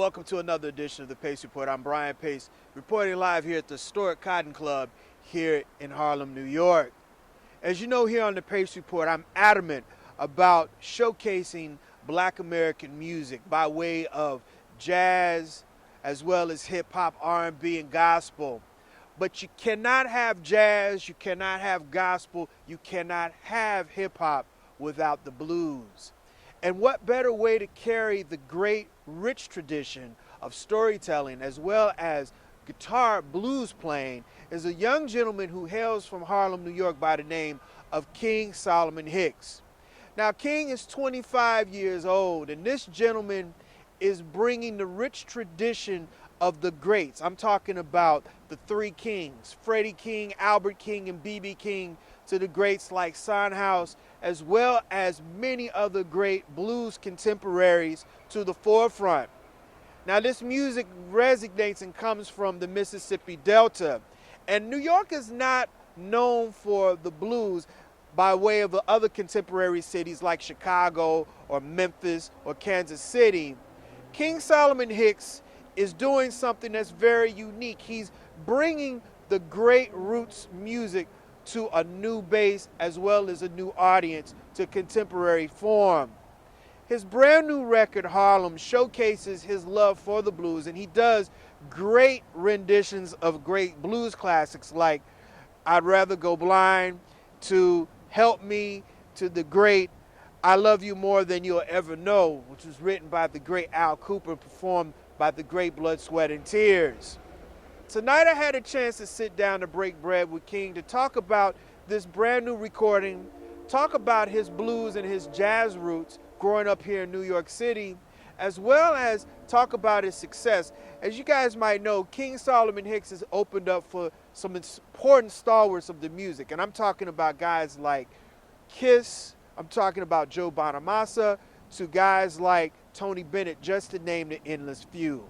welcome to another edition of the Pace Report. I'm Brian Pace, reporting live here at the historic Cotton Club here in Harlem, New York. As you know, here on the Pace Report, I'm adamant about showcasing Black American music by way of jazz as well as hip-hop, R&B, and gospel. But you cannot have jazz, you cannot have gospel, you cannot have hip-hop without the blues. And what better way to carry the great, rich tradition of storytelling as well as guitar blues playing is a young gentleman who hails from Harlem, New York by the name of King Solomon Hicks. Now, King is 25 years old, and this gentleman is bringing the rich tradition of the greats. I'm talking about the three kings, Freddie King, Albert King, and B.B. King, to the greats like Son-House, as well as many other great blues contemporaries to the forefront. Now, this music resonates and comes from the Mississippi Delta, and New York is not known for the blues by way of the other contemporary cities like Chicago or Memphis or Kansas City. King Solomon Hicks is doing something that's very unique. He's bringing the great roots music to a new base as well as a new audience to contemporary form. His brand new record, Harlem, showcases his love for the blues, and he does great renditions of great blues classics like I'd Rather Go Blind, to Help Me, to the great I Love You More Than You'll Ever Know, which was written by the great Al Cooper, performed by the great Blood, Sweat, and Tears. Tonight I had a chance to sit down to break bread with King to talk about this brand new recording, talk about his blues and his jazz roots growing up here in New York City, as well as talk about his success. As you guys might know, King Solomon Hicks has opened up for some important stalwarts of the music, and I'm talking about guys like Kiss, I'm talking about Joe Bonamassa, to guys like Tony Bennett, just to name the endless few.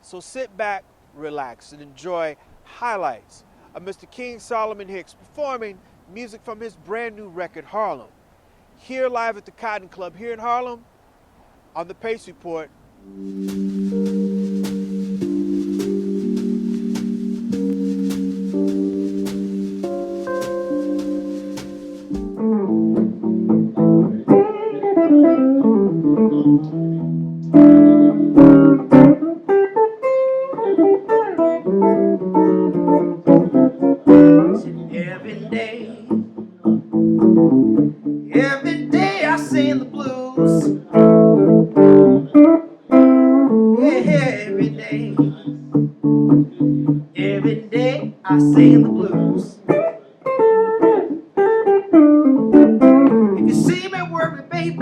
So sit back, relax, and enjoy highlights of Mr. King Solomon Hicks performing music from his brand new record, Harlem, here live at the Cotton Club here in Harlem on the Pace Report. Every day I sing the blues. Yeah, every day I sing the blues. If you see me working, baby,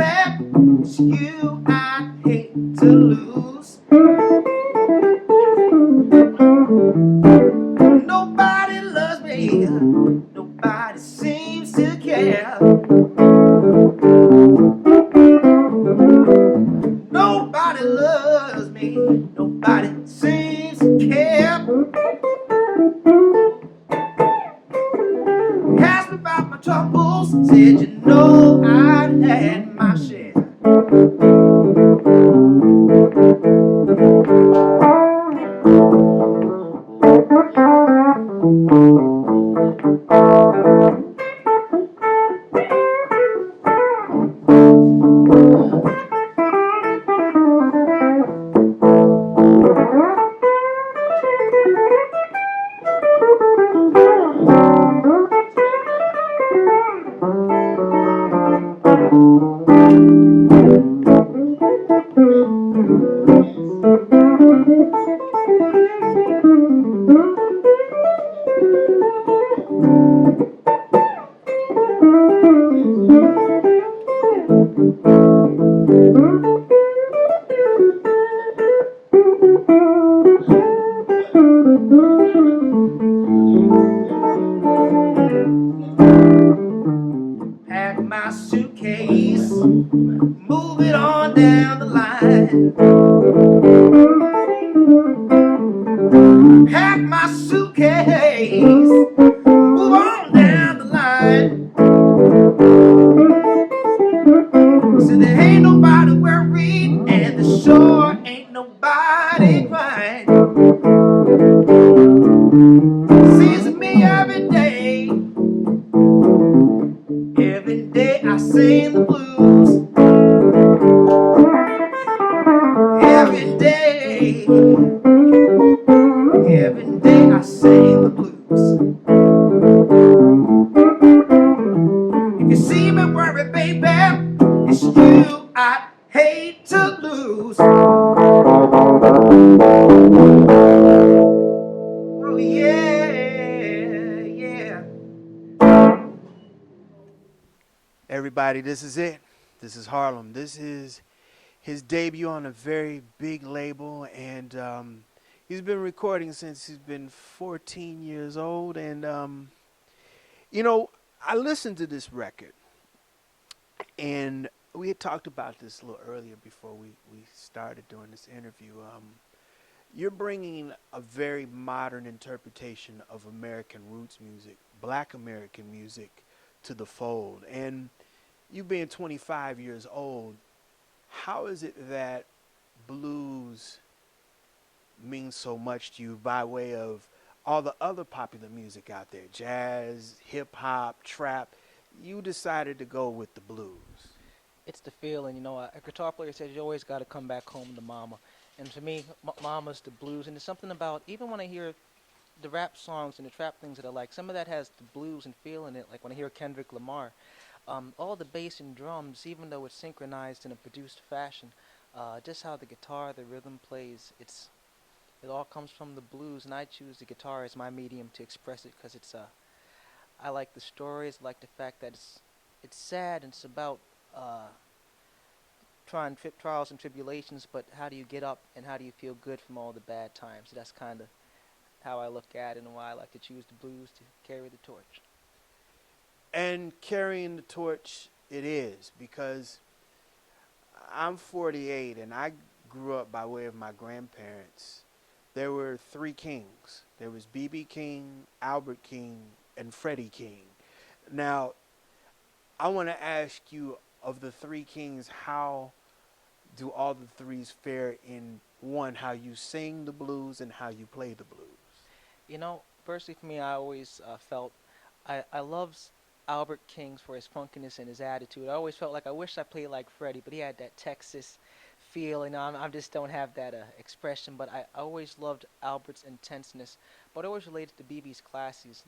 it's you I hate to lose. Nobody loves me, nobody seems to care. Nobody loves me, nobody seems to care. Asked me about my troubles, said you know I'd had my share. Pack my suitcase, move it on down the line. Pack my suitcase, move on down the line. So there ain't nobody worried, and there sure ain't nobody me every day. Every day I sing the blues. Every day I sing the blues. If you see me worry, baby, it's you I'd hate to lose. Oh yeah, yeah. Everybody, this is it. This is Harlem. This is his debut on a very big label, and he's been recording since he's been 14 years old. And you know, I listened to this record, and we had talked about this a little earlier before we started doing this interview. You're bringing a very modern interpretation of American roots music, Black American music, to the fold. And you being 25 years old, how is it that blues means so much to you by way of all the other popular music out there, jazz, hip hop, trap? You decided to go with the blues. It's the feeling, a guitar player says you always got to come back home to mama. And to me, mama's the blues. And there's something about, even when I hear the rap songs and the trap things that I like, some of that has the blues and feel in it. Like when I hear Kendrick Lamar, all the bass and drums, even though it's synchronized in a produced fashion, just how the guitar, the rhythm plays, it all comes from the blues. And I choose the guitar as my medium to express it because I like the stories, I like the fact that it's sad and it's about uh, trying trials and tribulations, but how do you get up and how do you feel good from all the bad times? That's kind of how I look at it and why I like to choose the blues to carry the torch. And carrying the torch it is, because I'm 48 and I grew up by way of my grandparents. There were three kings. There was B.B. King, Albert King, and Freddie King. Now, I want to ask you, of the three kings, how do all the threes fare in one, how you sing the blues and how you play the blues? Personally for me, I always felt I love Albert King for his funkiness and his attitude. I always felt like I wish I played like Freddie, but he had that Texas feel, and I just don't have that expression. But I always loved Albert's intenseness, but I always related to BB's classiness.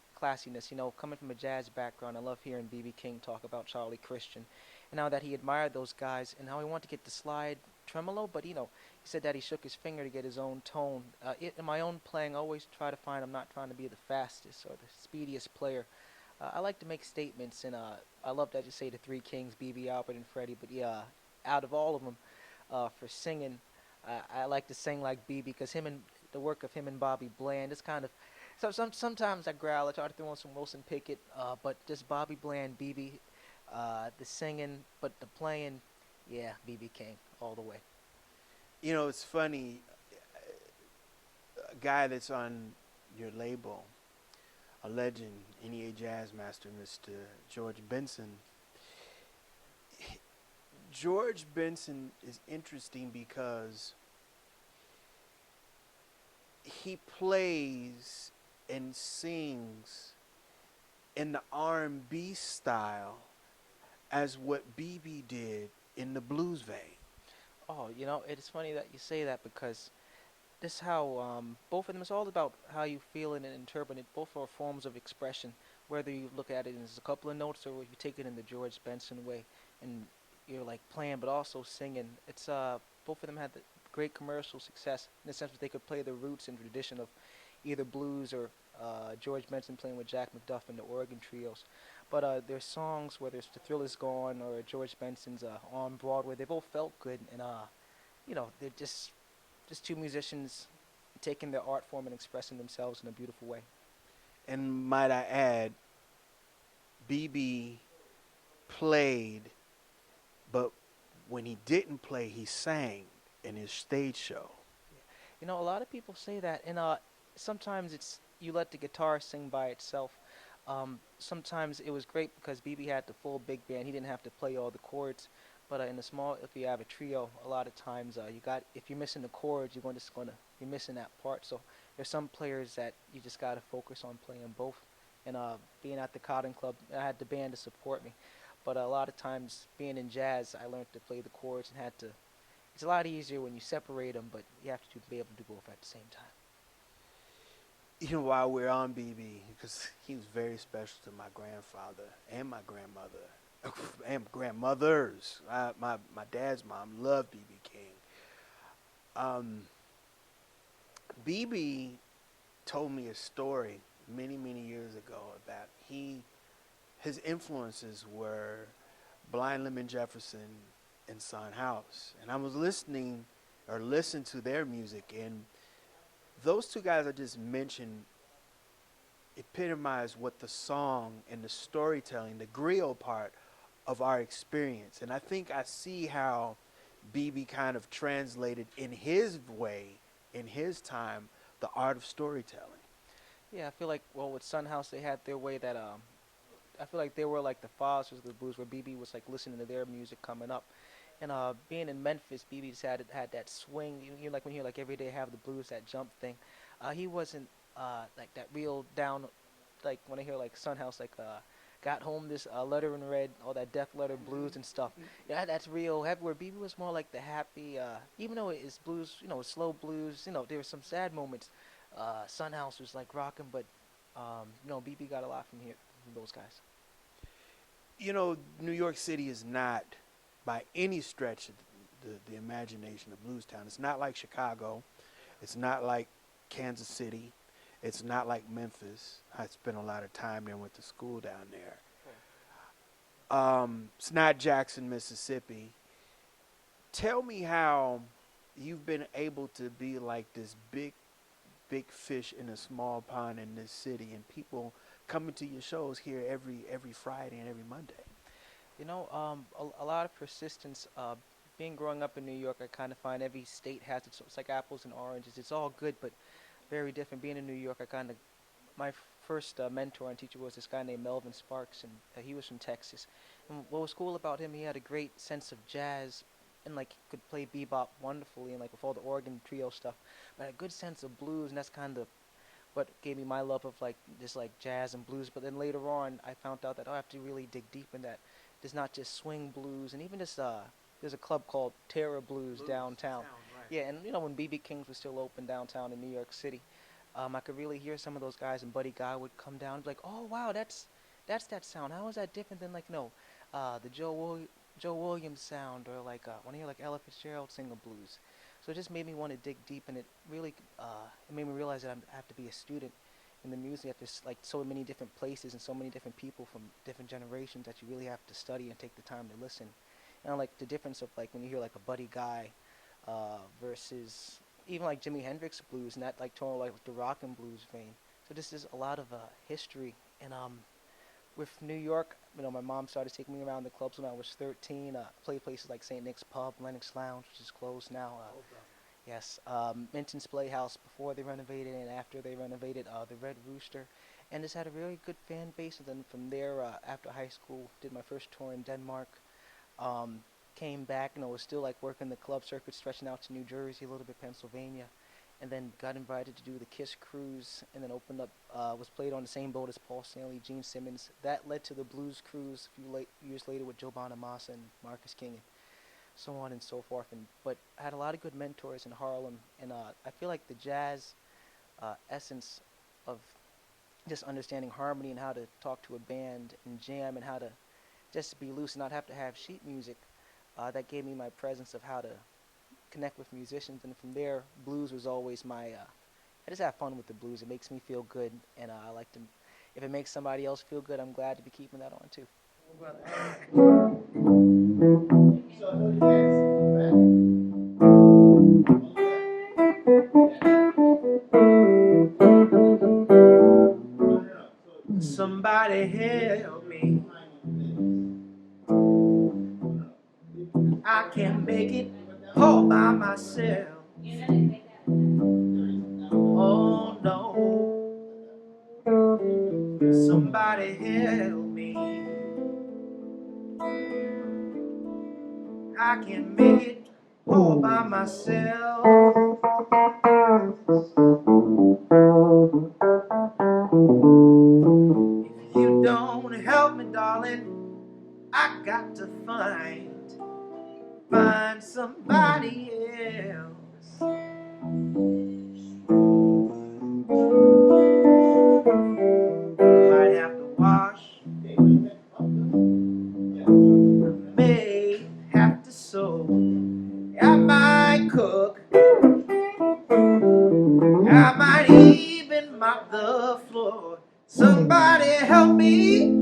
Coming from a jazz background, I love hearing BB King talk about Charlie Christian, and how that he admired those guys, and how he wanted to get the slide tremolo, but he said that he shook his finger to get his own tone. In my own playing, I always try to find I'm not trying to be the fastest or the speediest player. I like to make statements, and I love that you say the three kings, BB, Albert, and Freddie. But yeah, out of all of them, for singing, I like to sing like BB because the work of him and Bobby Bland is kind of. Sometimes I growl. I try to throw in some Wilson Pickett, but just Bobby Bland, BB, the singing, but the playing, yeah, BB King all the way. You know, it's funny, a guy that's on your label, a legend, NEA Jazz Master, Mr. George Benson. George Benson is interesting because he plays and sings in the R&B style as what BB did in the blues vein. Oh, it's funny that you say that because this how both of them. It's all about how you feel it and interpret it. Both are forms of expression. Whether you look at it as a couple of notes or if you take it in the George Benson way, and you're like playing but also singing. It's both of them had the great commercial success in the sense that they could play the roots and tradition of either blues or George Benson playing with Jack McDuff and the organ trios. But their songs, whether it's The Thrill Is Gone or George Benson's On Broadway, they both felt good, and they're just two musicians taking their art form and expressing themselves in a beautiful way. And might I add, BB played, but when he didn't play, he sang in his stage show. A lot of people say that, and sometimes it's you let the guitar sing by itself. Sometimes it was great because BB had the full big band; he didn't have to play all the chords. But in the small, if you have a trio, a lot of times if you're missing the chords, you're missing that part. So there's some players that you just gotta focus on playing both. And being at the Cotton Club, I had the band to support me, but a lot of times being in jazz, I learned to play the chords and had to. It's a lot easier when you separate them, but you have to be able to do both at the same time. You know, while we're on BB, because he was very special to my grandfather and my grandmother and grandmothers. My dad's mom loved BB King. Um, BB told me a story many years ago about his influences were Blind Lemon Jefferson and Son House, and I was listened to their music, and those two guys I just mentioned epitomize what the song and the storytelling, the griot part of our experience. And I think I see how BB kind of translated in his way, in his time, the art of storytelling. Yeah, I feel like well with Sun House they had their way that I feel like they were like the fathers of the blues, where BB was like listening to their music coming up, and being in Memphis, BB just had that swing. You like when you hear like every day have the blues, that jump thing. He wasn't like that real down, like when I hear like Sun House, like got home this letter in red, all that death letter blues and stuff. Yeah, that's real heavy. Where BB was more like the happy, even though it's blues, slow blues. There were some sad moments. Sun House was like rocking, but BB got a lot from here from those guys. You know, New York City is not, by any stretch of the imagination, of blues town. It's not like Chicago. It's not like Kansas City. It's not like Memphis. I spent a lot of time there, went to school down there. It's not Jackson, Mississippi. Tell me how you've been able to be like this big fish in a small pond in this city, and people coming to your shows here every Friday and every Monday. A lot of persistence. Being growing up in New York, I kind of find every state has it's like apples and oranges. It's all good, but very different. Being in New York, my first mentor and teacher was this guy named Melvin Sparks, and he was from Texas. And what was cool about him, he had a great sense of jazz, and like he could play bebop wonderfully, and like with all the organ trio stuff, but a good sense of blues, and that's kind of what gave me my love of like just like jazz and blues. But then later on, I found out that I have to really dig deep in that. There's not just swing blues, and even just there's a club called Terra Blues downtown. Right. Yeah, and when BB King's was still open downtown in New York City, I could really hear some of those guys, and Buddy Guy would come down and be like, "Oh wow, that's that sound. How is that different than like the Joe Williams sound, or like when I hear like Ella Fitzgerald sing a blues." So it just made me want to dig deep, and it really it made me realize that I have to be a student in the music. There's like so many different places and so many different people from different generations that you really have to study and take the time to listen. And like the difference of like when you hear like a Buddy Guy versus even like Jimi Hendrix blues, and that like total like the rock and blues vein. So this is a lot of history. And with New York, my mom started taking me around the clubs when I was 13. Played places like St. Nick's Pub, Lenox Lounge, which is closed now. Yes, Minton's Playhouse before they renovated, and after they renovated, the Red Rooster, and just had a really good fan base. And then from there, after high school, did my first tour in Denmark. Um, Came back, was still like working the club circuit, stretching out to New Jersey, a little bit Pennsylvania, and then got invited to do the Kiss Cruise, and then opened up, was played on the same boat as Paul Stanley, Gene Simmons. That led to the Blues Cruise a few years later with Joe Bonamassa and Marcus King, and so on and so forth. But I had a lot of good mentors in Harlem, and I feel like the jazz essence of just understanding harmony and how to talk to a band and jam and how to just be loose and not have to have sheet music. That gave me my presence of how to connect with musicians, and from there, blues was always my. I just have fun with the blues. It makes me feel good, and I like to. If it makes somebody else feel good, I'm glad to be keeping that on too. Somebody help me. I can't make it all by myself. Oh no. Somebody help me. I can't make it all by myself. If you don't help me, darling, I got to find somebody else. Might have to wash, may have to sew, I might cook, I might even mop the floor. Somebody help me,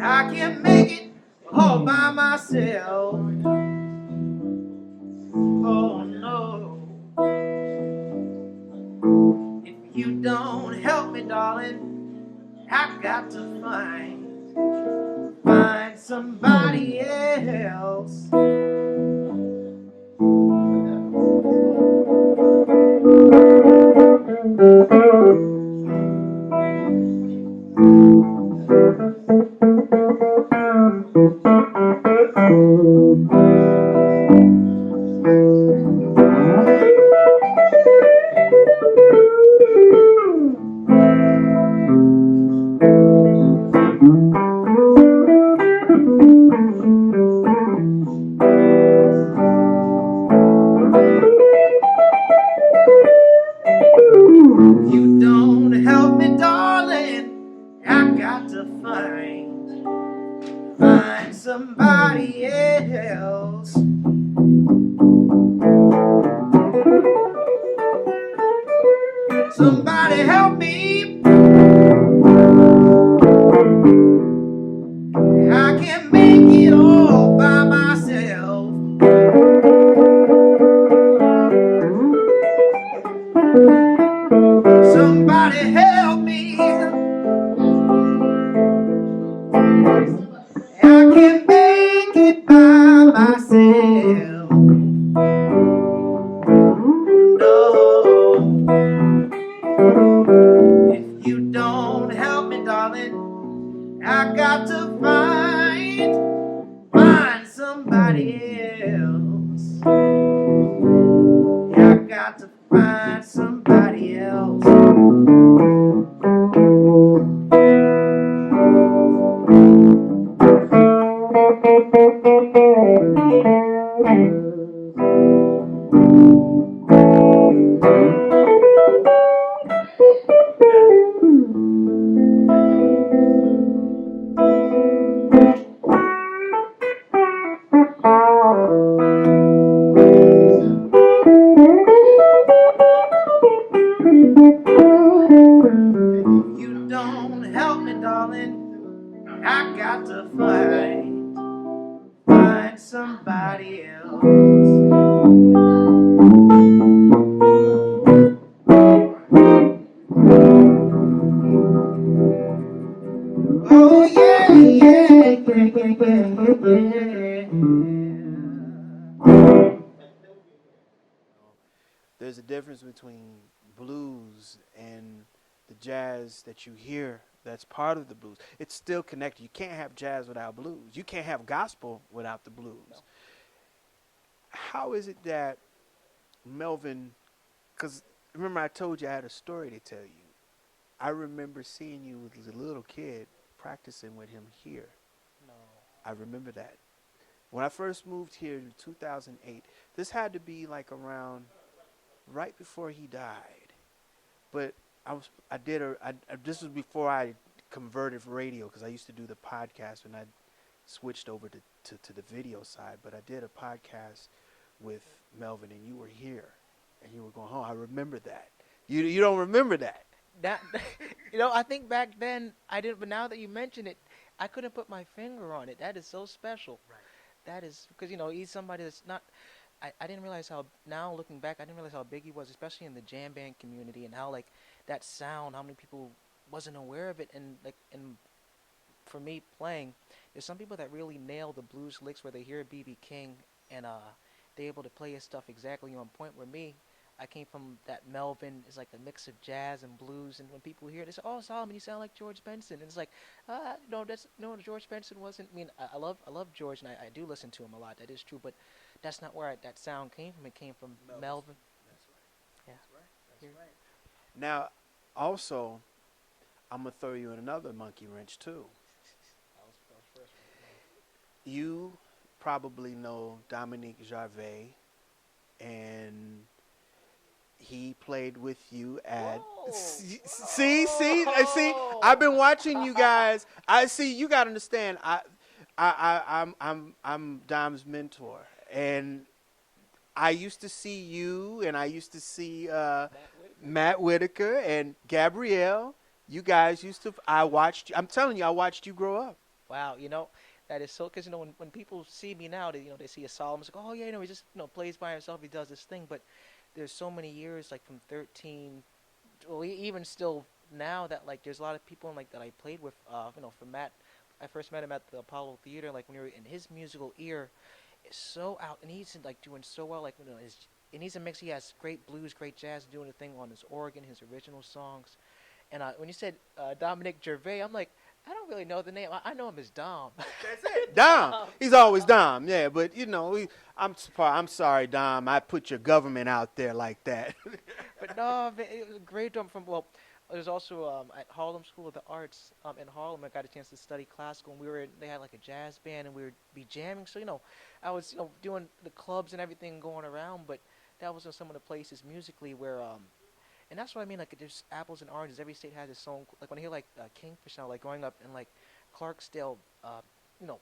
I can't make it all by myself. Oh no. If you don't help me, darling, I got to find somebody else. If you don't help me, darling, I got to find somebody else. Somebody help me, I can't make it all by myself. Somebody help me, I can't make it by myself. No. If you don't help me, darling, I got to find somebody else. I got to find somebody else. If you don't help me, darling, I got to find somebody else. Oh yeah, yeah, yeah, yeah, yeah, yeah. There's a difference between blues and the jazz that you hear that's part of the blues. It's still connected. You can't have jazz without blues. You can't have gospel without the No. blues. How is it that Melvin, because remember I told you I had a story to tell you. I remember seeing you as a little kid practicing with him here. No. I remember that. When I first moved here in 2008, this had to be like around right before he died. But this was before I converted radio because I used to do the podcast and I switched over to the video side. But I did a podcast with Melvin and you were here and you were going home. I remember that. You don't remember that. That I think back then I didn't, but now that you mention it, I couldn't put my finger on it. That is so special. Right. That is because he's somebody that's not. I didn't realize how, now looking back, I didn't realize how big he was, especially in the jam band community, and how like that sound, how many people wasn't aware of it, and like, and for me playing, there's some people that really nail the blues licks where they hear BB King and they able to play his stuff exactly on point. Where me, I came from that Melvin is like a mix of jazz and blues, and when people hear it, they say, "Oh, Solomon, you sound like George Benson," and it's like, no, that's no, George Benson wasn't. I mean, I love George, and I do listen to him a lot. That is true, but that's not where that sound came from. It came from Melvin. That's right. Yeah. That's right. That's Here. right. Now, also, I'm gonna throw you in another monkey wrench too. That was first one. Come You probably know Dominique Jarvet, and he played with you at. on. See. I've Whoa! been watching you guys. I see. You got to understand. I'm Dom's mentor, and I used to see you, and I used to see Matt Whitaker. Matt Whitaker and Gabrielle. You guys used to. I watched. I'm telling you, I watched you grow up. Wow, that is so because when people see me now, they see a Solomon, it's like, oh yeah, he just plays by himself, he does this thing, but there's so many years like from 13, well even still now that like there's a lot of people like that I played with, for Matt, I first met him at the Apollo Theater, like when we were in his musical ear is so out, and he's like doing so well, like and he's a mix. He has great blues, great jazz, doing a thing on his organ, his original songs. And when you said Dominic Gervais, I'm like, I don't really know the name. I know him as Dom. That's it. Dom. He's always Dom. Yeah, but I'm sorry, Dom. I put your government out there like that. But no, man, it was a great drum from. Well, there's also at Harlem School of the Arts in Harlem. I got a chance to study classical, and they had like a jazz band, and we would be jamming. So I was doing the clubs and everything going around, but that was in some of the places musically where and that's what I mean. Like, there's apples and oranges. Every state has its own. Like when I hear like Kingfish now, like growing up in like Clarksdale, you know,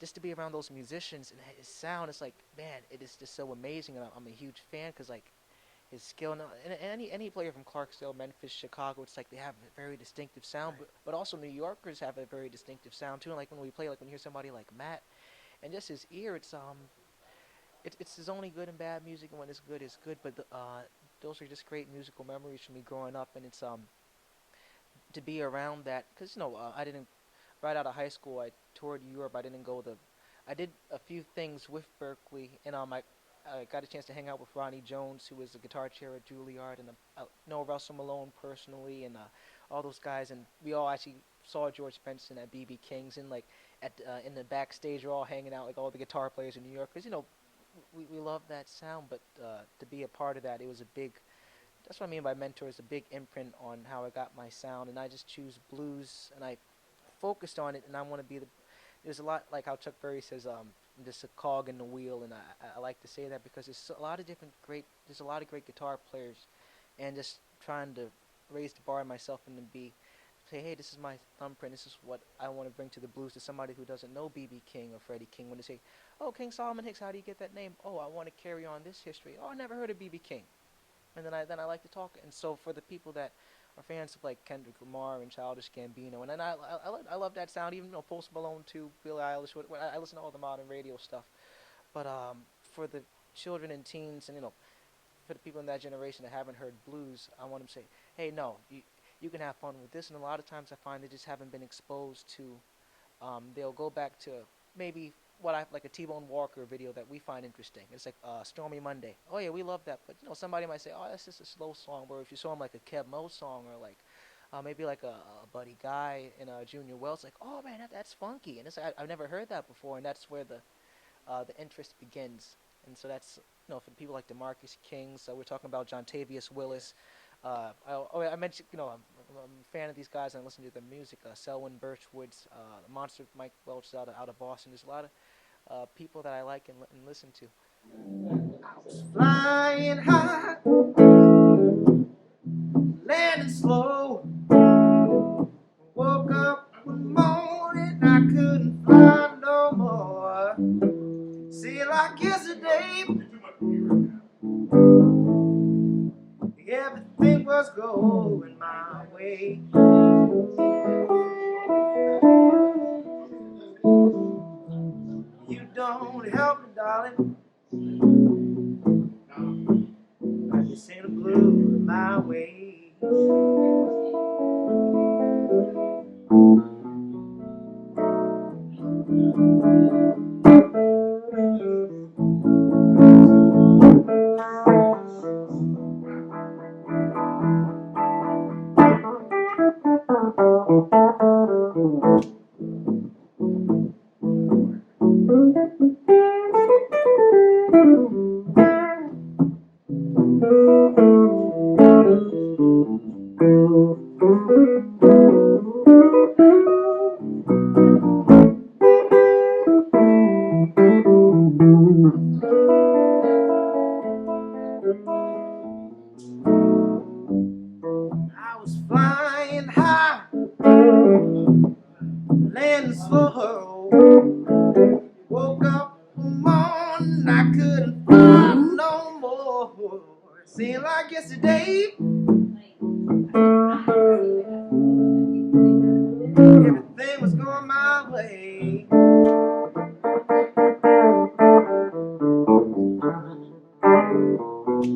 just to be around those musicians and his sound, it's like, man, it is just so amazing. And I'm a huge fan because like his skill. And any player from Clarksdale, Memphis, Chicago, it's like they have a very distinctive sound. Right. But also New Yorkers have a very distinctive sound too. And like when we play, like when you hear somebody like Matt, and just his ear, it's his only good and bad music, and when it's good, it's good. But those are just great musical memories for me growing up, and it's to be around that because I didn't right out of high school. I toured Europe. I didn't go the. I did a few things with Berkeley, and I got a chance to hang out with Ronnie Jones, who was the guitar chair at Juilliard, and I know Russell Malone personally, and all those guys, and we all actually saw George Benson at BB King's, and like at in the backstage, we're all hanging out like all the guitar players in New York, because we love that sound, but to be a part of that, it was a big. That's what I mean by mentor. Is a big imprint on how I got my sound, and I just choose blues, and I focused on it, and I want to be the. There's a lot like how Chuck Berry says, just a cog in the wheel, and I like to say that because there's a lot of there's a lot of great guitar players, and just trying to raise the bar myself and to say, hey, this is my thumbprint. This is what I want to bring to the blues to somebody who doesn't know B.B. King or Freddie King. When they say, oh, King Solomon Hicks, how do you get that name? Oh, I want to carry on this history. Oh, I never heard of B.B. King. And then I like to talk. And so for the people that are fans of like Kendrick Lamar and Childish Gambino, and then I love that sound. Even Post Malone too, Billie Eilish. I listen to all the modern radio stuff. But for the children and teens, and for the people in that generation that haven't heard blues, I want them to say, hey, no, you can have fun with this. And a lot of times I find they just haven't been exposed to. They'll go back to maybe what I like a T-Bone Walker video that we find interesting. It's like Stormy Monday. Oh yeah, we love that. But somebody might say, oh, that's just a slow song. Where if you saw him like a Kev Mo song or like maybe like a Buddy Guy and Junior Wells, like, oh man, that's funky. And it's like, I've never heard that before, and that's where the interest begins. And so that's for people like DeMarcus King. So we're talking about Jontavious Willis. I mentioned, I'm a fan of these guys and I listen to their music. Selwyn Birchwood's, Monster Mike Welch out of Boston. There's a lot of people that I like and listen to. I was flying high, landing slow. Woke up one morning, I couldn't fly no more. See, like yesterday, everything was going my way. You don't help me, darling. I just sing the blues my way. getting slow. Woke up one morning, I couldn't find no more. Seemed like yesterday, everything was going my way.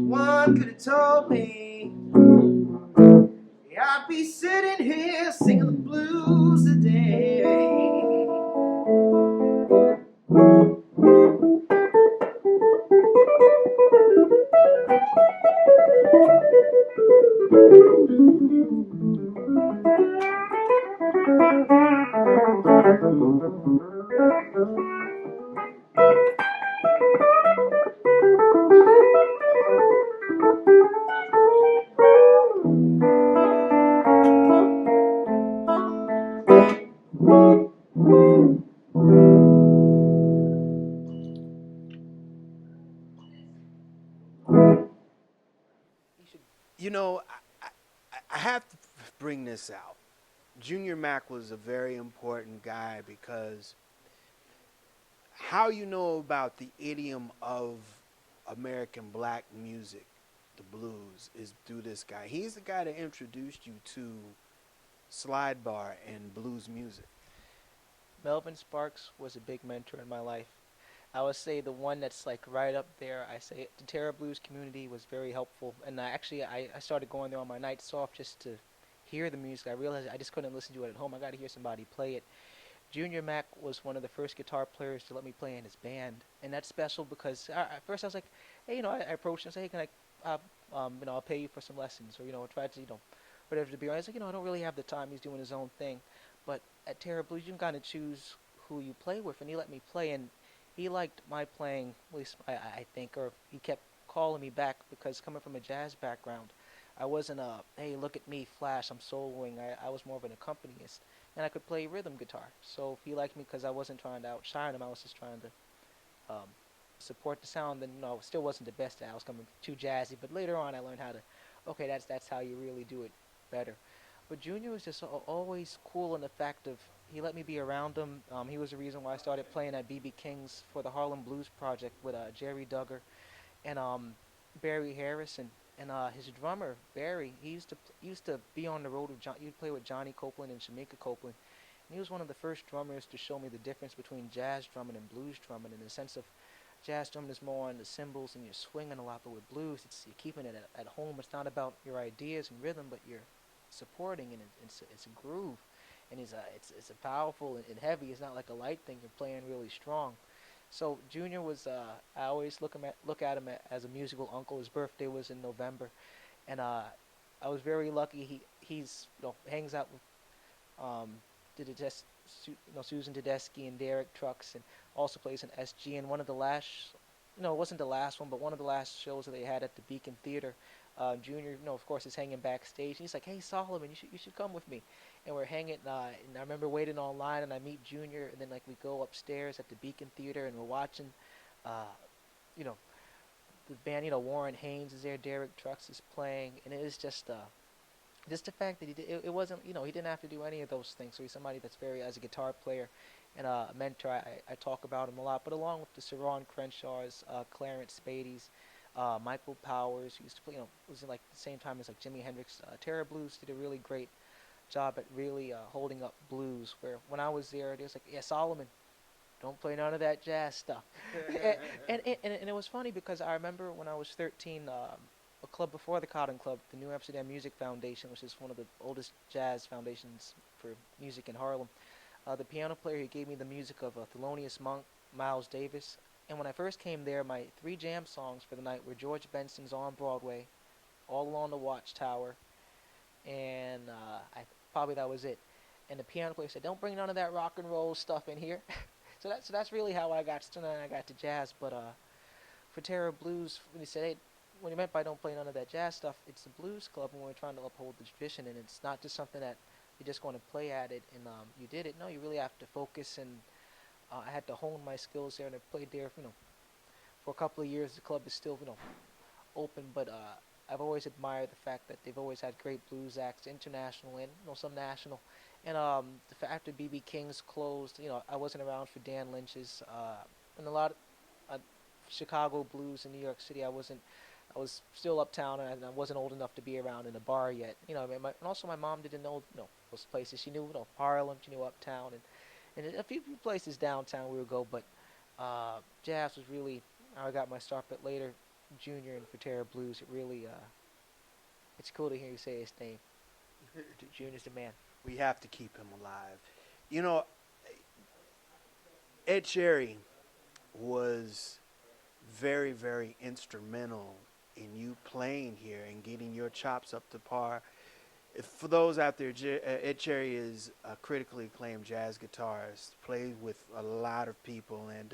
One could have told me I'd be sitting here singing the blues today. You should. You know, I have to bring this out. Junior Mack was a very important guy because how you know about the idiom of American black music, the blues, is through this guy. He's the guy that introduced you to slide bar and blues music. Melvin Sparks was a big mentor in my life. I would say the one that's like right up there. I say the Terra Blues community was very helpful, and I started going there on my nights off just to hear the music. I realized I just couldn't listen to it at home. I got to hear somebody play it. Junior Mack was one of the first guitar players to let me play in his band, and that's special because at first I was like, hey, I approached him and said, hey, can I'll pay you for some lessons, or try to, whatever to be. I was like, I don't really have the time. He's doing his own thing, but at Terra Blues, you can kind of choose who you play with, and he let me play, and he liked my playing, at least I think, or he kept calling me back because coming from a jazz background, I wasn't a, hey, look at me, flash, I'm soloing. I was more of an accompanist, and I could play rhythm guitar. So he liked me because I wasn't trying to outshine him. I was just trying to um, support the sound. And I still wasn't the best at it. I was coming too jazzy. But later on, I learned how to. Okay, that's how you really do it better. But Junior was just always cool in the fact of he let me be around him. He was the reason why I started playing at BB King's for the Harlem Blues Project with Jerry Duggar and Barry Harrison. And his drummer Barry, he used to be on the road with John. He'd play with Johnny Copeland and Shamika Copeland. And he was one of the first drummers to show me the difference between jazz drumming and blues drumming, in the sense of jazz drumming is more on the cymbals and you're swinging a lot, but with blues, you're keeping it at home. It's not about your ideas and rhythm, but you're supporting, and it's a groove, and it's a powerful and heavy. It's not like a light thing. You're playing really strong. So Junior was I always look at him as a musical uncle. His birthday was in November, and I was very lucky. He's hangs out with um, Susan Tedeschi and Derek Trucks, and also plays in SG. And one of the last, it wasn't the last one, but one of the last shows that they had at the Beacon Theater, Junior, of course, is hanging backstage. And he's like, "Hey, Solomon, you should come with me." And we're hanging. And I remember waiting online, and I meet Junior, and then like we go upstairs at the Beacon Theater, and we're watching, uh, you know, the band. Warren Haynes is there, Derek Trucks is playing, and it is just the fact that it wasn't, he didn't have to do any of those things. So he's somebody that's very, as a guitar player and a mentor, I talk about him a lot. But along with the Saron Crenshaws, Clarence Spadeys, Michael Powers, who used to play, was in like the same time as like Jimi Hendrix. Terra Blues did a really great job at really holding up blues. Where when I was there, it was like, yeah, Solomon, don't play none of that jazz stuff. And it was funny because I remember when I was 13, a club before the Cotton Club, the New Amsterdam Music Foundation, which is one of the oldest jazz foundations for music in Harlem. The piano player, he gave me the music of Thelonious Monk, Miles Davis. And when I first came there, my three jam songs for the night were George Benson's On Broadway, All Along the Watchtower, and probably that was it. And the piano player said, "Don't bring none of that rock and roll stuff in here." So that's really how I got started. I got to jazz. But for Terra Blues, when he said, "Hey," when he meant by "don't play none of that jazz stuff," it's a blues club, and we're trying to uphold the tradition, and it's not just something that you're just going to play at it and you did it. No, you really have to focus, and I had to hone my skills there, and I played there, for a couple of years. The club is still, open, but I've always admired the fact that they've always had great blues acts, international and some national, And after BB King's closed, I wasn't around for Dan Lynch's, and a lot of Chicago blues in New York City. I was still uptown, and I wasn't old enough to be around in a bar yet. I mean, and also my mom didn't know, those places. She knew, Harlem, she knew uptown, and a few places downtown we would go. But jazz was really how I got my start. But later, Junior and Fratera Blues, it really, it's cool to hear you say his name. Junior's the man. We have to keep him alive. You know, Ed Sherry was very, very instrumental in you playing here and getting your chops up to par. If, for those out there, Ed Cherry is a critically acclaimed jazz guitarist, plays with a lot of people, and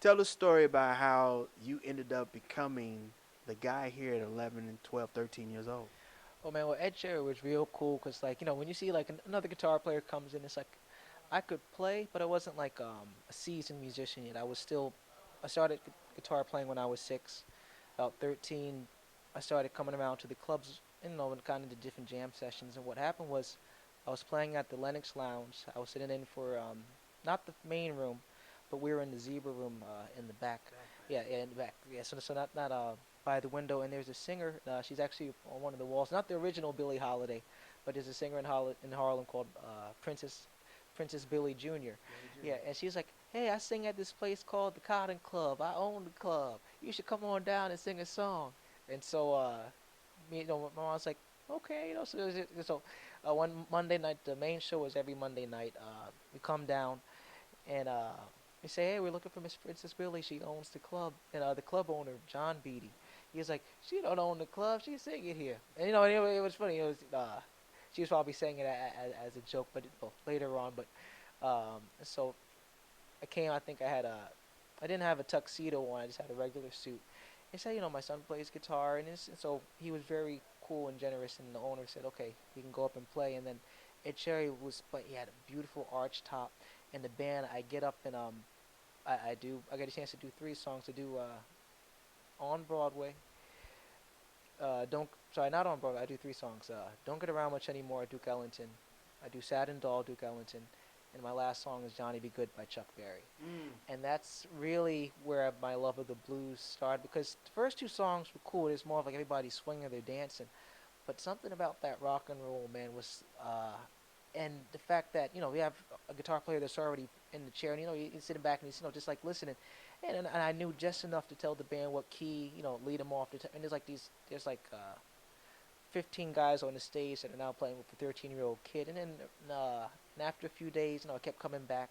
tell a story about how you ended up becoming the guy here at 11 and 12, 13 years old. Oh man, well Ed Sheeran was real cool because like when you see like another guitar player comes in, it's like I could play, but I wasn't like a seasoned musician yet. I started guitar playing when I was 6. About 13, I started coming around to the clubs, and kind of the different jam sessions. And what happened was, I was playing at the Lennox Lounge. I was sitting in for not the main room, but we were in the Zebra room in the back. Yeah, yeah, in the back. Yeah, so not by the window. And there's a singer. She's actually on one of the walls. Not the original Billie Holiday, but there's a singer in Harlem called Princess Billie Jr. Yeah, and she's like, "Hey, I sing at this place called the Cotton Club. I own the club. You should come on down and sing a song." And so, my mom was like, "Okay, one Monday night, the main show is every Monday night. We come down and we say, "Hey, we're looking for Miss Princess Billie. She owns the club." And the club owner, John Beatty, he was like, "She don't own the club. She's singing here." And it was funny. It was she was probably saying it as a joke, but well, later on. But so I came. I think I didn't have a tuxedo on. I just had a regular suit. He said, my son plays guitar, and so he was very cool and generous. And the owner said, okay, he can go up and play. And then Ed Cherry was, but he had a beautiful arch top, and the band. I get up and I get a chance to do 3 songs. To do on Broadway. Don't sorry, not on Broadway. I do 3 songs. Don't Get Around Much Anymore, Duke Ellington. I do Sad and Doll, Duke Ellington, and my last song is Johnny Be Good by Chuck Berry. And that's really where my love of the blues started because the first 2 songs were cool. It's more of like everybody swinging, they're dancing, but something about that rock and roll, man, was and the fact that we have a guitar player that's already in the chair, and he's sitting back and he's just like listening, and I knew just enough to tell the band what key, lead them off. And there's like 15 guys on the stage that are now playing with a 13-year-old kid, and then and after a few days, I kept coming back.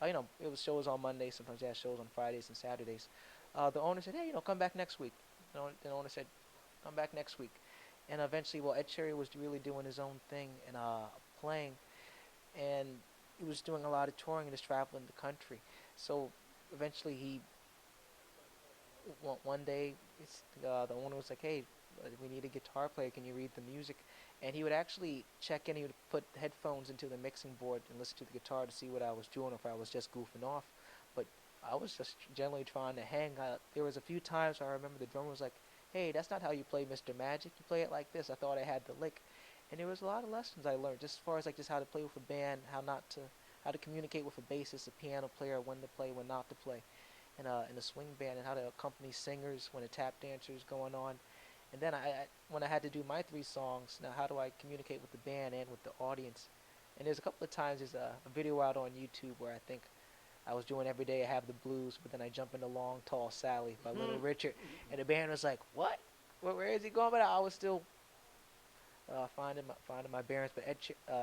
It was shows on Mondays, sometimes they had shows on Fridays and Saturdays. The owner said, "Hey, come back next week." The owner said, "Come back next week." And eventually, well, Ed Cherry was really doing his own thing and playing, and he was doing a lot of touring and just traveling the country. So eventually, one day, the owner was like, "Hey, we need a guitar player. Can you read the music?" And he would actually check in. He would put headphones into the mixing board and listen to the guitar to see what I was doing, or if I was just goofing off. But I was just generally trying to hang. There was a few times I remember the drummer was like, "Hey, that's not how you play Mr. Magic. You play it like this." I thought I had the lick, and there was a lot of lessons I learned, just as far as like just how to play with a band, how to communicate with a bassist, a piano player, when to play, when not to play, in a swing band, and how to accompany singers when a tap dancer is going on. And then when I had to do my 3 songs, now how do I communicate with the band and with the audience? And there's a couple of times there's a video out on YouTube where I think I was doing Every Day I Have the Blues, but then I jump into Long Tall Sally by Little Richard, and the band was like, "What? Where is he going?" But I was still finding my bearings. But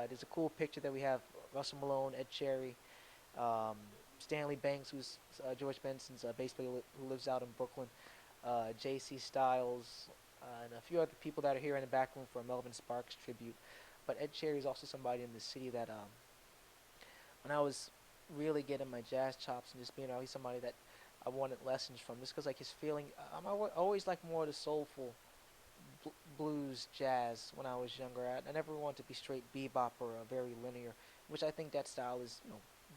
there's a cool picture that we have: Russell Malone, Ed Cherry, um, Stanley Banks, who's George Benson's bass player who lives out in Brooklyn, J.C. Styles, and a few other people that are here in the back room for a Melvin Sparks tribute. But Ed Cherry is also somebody in the city that when I was really getting my jazz chops and just being he's somebody that I wanted lessons from, just because like his feeling. Always like more of the soulful blues jazz when I was younger. I never wanted to be straight bebop or very linear, which I think that style is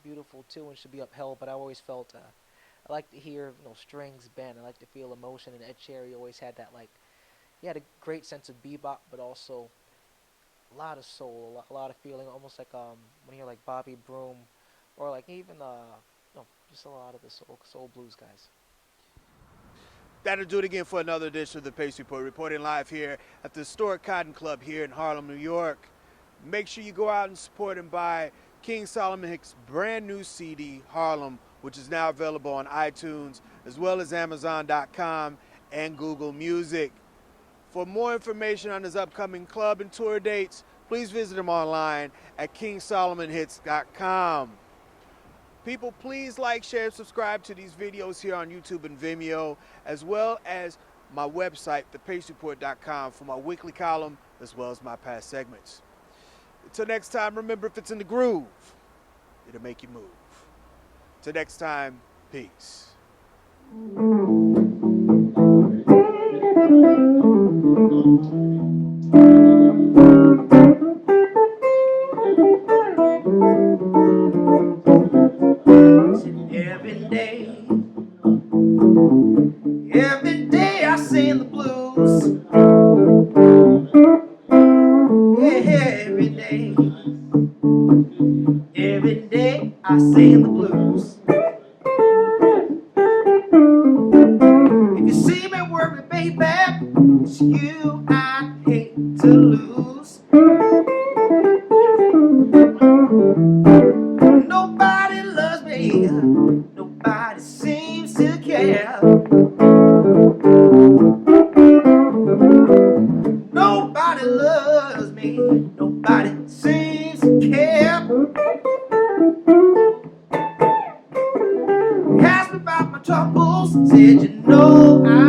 beautiful too and should be upheld. But I always felt I like to hear strings bend. I like to feel emotion, and Ed Cherry always had that like he had a great sense of bebop, but also lot of soul, a lot of feeling, almost like when you hear like Bobby Broom, or like even no, just a lot of the soul blues guys. That'll do it again for another edition of the Pace Report, reporting live here at the Historic Cotton Club here in Harlem, New York. Make sure you go out and support and buy King Solomon Hicks' brand new CD, Harlem, which is now available on iTunes, as well as Amazon.com and Google Music. For more information on his upcoming club and tour dates, please visit him online at KingSolomonHits.com. People, please like, share, and subscribe to these videos here on YouTube and Vimeo, as well as my website, thepacereport.com, for my weekly column, as well as my past segments. Until next time, remember, if it's in the groove, it'll make you move. Till next time, peace. Every day I sing the blues. Every day I sing the blues. If you see me working, baby, it's you I hate to lose. Nobody loves me, nobody seems to care. Nobody loves me, nobody seems to care. Asked me about my troubles, said you know I